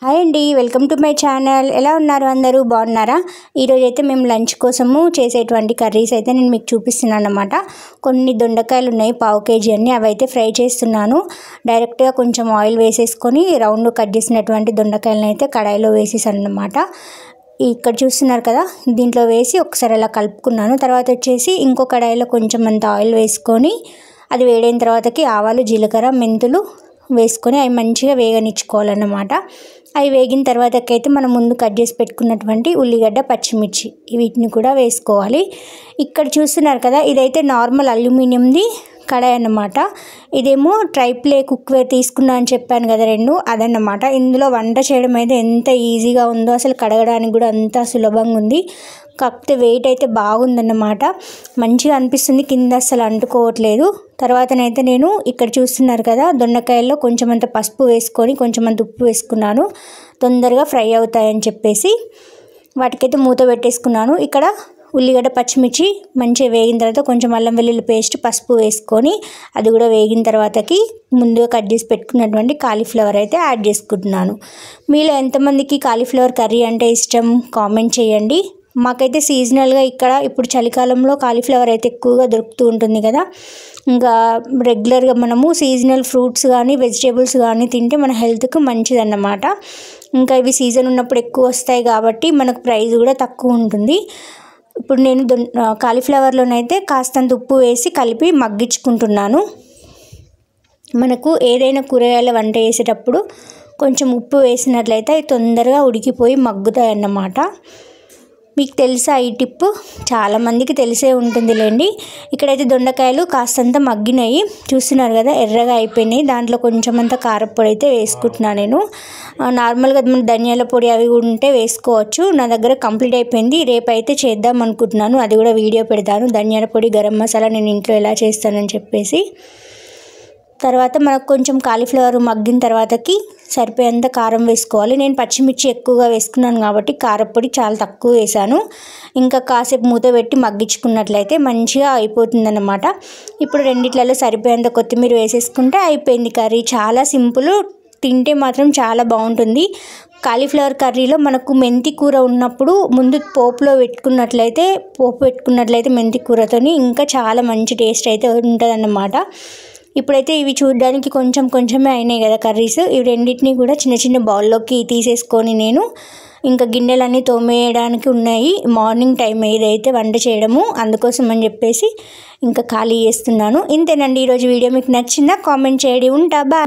Hi అండి, welcome to my channel. ఎలా ఉన్నారు? అందరూ బాగున్నారా? ఈరోజు అయితే మేము లంచ్ కోసము చేసేటువంటి కర్రీస్ అయితే నేను మీకు చూపిస్తున్నాను అన్నమాట. కొన్ని దొండకాయలు ఉన్నాయి, 1/2 kg అన్ని. అవి అయితే ఫ్రై చేస్తున్నాను. డైరెక్ట్గా కొంచెం ఆయిల్ వేసేసుకొని రౌండ్ కట్ చేసినటువంటి దొండకాయలను అయితే కడాయిలో వేసేసాను అన్నమాట. ఇక్కడ చూస్తున్నారు కదా, దీంట్లో వేసి ఒకసారి అలా కలుపుకున్నాను. తర్వాత వచ్చేసి ఇంకో కడాయిలో కొంచెం అంత ఆయిల్ వేసుకొని అది వేడైన తర్వాతకి ఆవాలు, జీలకర్ర, మెంతులు వేసుకొని అవి మంచిగా వేగనిచ్చుకోవాలన్నమాట. అవి వేగిన తర్వాతకైతే మనం ముందు కట్ చేసి పెట్టుకున్నటువంటి ఉల్లిగడ్డ, పచ్చిమిర్చి వీటిని కూడా వేసుకోవాలి. ఇక్కడ చూస్తున్నారు కదా, ఇదైతే నార్మల్ అల్యూమినియంది కడాయి అన్నమాట. ఇదేమో ట్రైప్లే కుక్వేర్ తీసుకున్నా అని చెప్పాను కదా, అదన్నమాట. ఇందులో వంట చేయడం అయితే ఎంత ఈజీగా ఉందో, అసలు కడగడానికి కూడా అంత సులభంగా ఉంది. కాకపోతే వెయిట్ అయితే బాగుందన్నమాట. మంచిగా అనిపిస్తుంది, కింద అసలు అంటుకోవట్లేదు. తర్వాతనైతే నేను ఇక్కడ చూస్తున్నారు కదా, దొండకాయల్లో కొంచెం అంత పసుపు వేసుకొని కొంచెం అంత ఉప్పు వేసుకున్నాను, తొందరగా ఫ్రై అవుతాయని చెప్పేసి. వాటికైతే మూత పెట్టేసుకున్నాను. ఇక్కడ ఉల్లిగడ్డ, పచ్చిమిర్చి మంచిగా వేగిన తర్వాత కొంచెం అల్లం వెల్లుల్లి పేస్ట్, పసుపు వేసుకొని అది కూడా వేగిన తర్వాతకి ముందుగా కట్ చేసి పెట్టుకున్నటువంటి కాలీఫ్లవర్ అయితే యాడ్ చేసుకుంటున్నాను. మీలో ఎంతమందికి కాలీఫ్లవర్ కర్రీ అంటే ఇష్టం కామెంట్ చేయండి. మాకైతే సీజనల్గా ఇక్కడ ఇప్పుడు చలికాలంలో కాలీఫ్లవర్ అయితే ఎక్కువగా దొరుకుతూ ఉంటుంది కదా. ఇంకా రెగ్యులర్గా మనము సీజనల్ ఫ్రూట్స్ కానీ వెజిటేబుల్స్ కానీ తింటే మన హెల్త్కి మంచిదన్నమాట. ఇంకా ఇవి సీజన్ ఉన్నప్పుడు ఎక్కువ వస్తాయి కాబట్టి మనకు ప్రైస్ కూడా తక్కువ ఉంటుంది. ఇప్పుడు నేను కాలీఫ్లవర్లోనైతే కాస్తంత ఉప్పు వేసి కలిపి మగ్గించుకుంటున్నాను. మనకు ఏదైనా కూరగాయల వంట చేసేటప్పుడు కొంచెం ఉప్పు వేసినట్లయితే అవి తొందరగా ఉడికిపోయి మగ్గుతాయి అన్నమాట. మీకు తెలుసా ఈ టిప్? చాలామందికి తెలిసే ఉంటుందిలేండి. ఇక్కడైతే దొండకాయలు కాస్తంత మగ్గినాయి, చూస్తున్నారు కదా, ఎర్రగా అయిపోయినాయి. దాంట్లో కొంచెం అంత కారపొడి అయితే వేసుకుంటున్నాను నేను. నార్మల్గా ధనియాల పొడి అవి ఉంటే వేసుకోవచ్చు. నా దగ్గర కంప్లీట్ అయిపోయింది. రేపు అయితే చేద్దాం అనుకుంటున్నాను, అది కూడా వీడియో పెడతాను. ధనియాల పొడి, గరం మసాలా నేను ఇంట్లో ఎలా చేస్తానని చెప్పేసి. తర్వాత మనకు కొంచెం కాలీఫ్లవర్ మగ్గిన తర్వాతకి సరిపోయేంత కారం వేసుకోవాలి. నేను పచ్చిమిర్చి ఎక్కువగా వేసుకున్నాను కాబట్టి కారపొడి చాలా తక్కువ వేసాను. ఇంకా కాసేపు మూత పెట్టి మగ్గించుకున్నట్లయితే మంచిగా అయిపోతుందన్నమాట. ఇప్పుడు రెండిట్లలో సరిపోయేంత కొత్తిమీర వేసేసుకుంటే అయిపోయింది కర్రీ. చాలా సింపుల్, తింటే మాత్రం చాలా బాగుంటుంది. కాలీఫ్లవర్ కర్రీలో మనకు మెంతి కూర ఉన్నప్పుడు ముందు పోపు పెట్టుకున్నట్లయితే మెంతి కూరతోని ఇంకా చాలా మంచి టేస్ట్ అయితే ఉంటుందన్నమాట. ఇప్పుడైతే ఇవి చూడడానికి కొంచెమే అయినాయి కదా కర్రీస్. ఇవి రెండింటినీ కూడా చిన్న చిన్న బౌల్లోకి తీసేసుకొని నేను ఇంకా గిన్నెలన్నీ తోమేయడానికి ఉన్నాయి. మార్నింగ్ టైం ఏదైతే వంట చేయడము, అందుకోసం అని చెప్పేసి ఇంకా ఖాళీ చేస్తున్నాను. ఇంతేనండి ఈరోజు వీడియో. మీకు నచ్చిందా? కామెంట్ చేయండి. ఉంటా, బాయ్.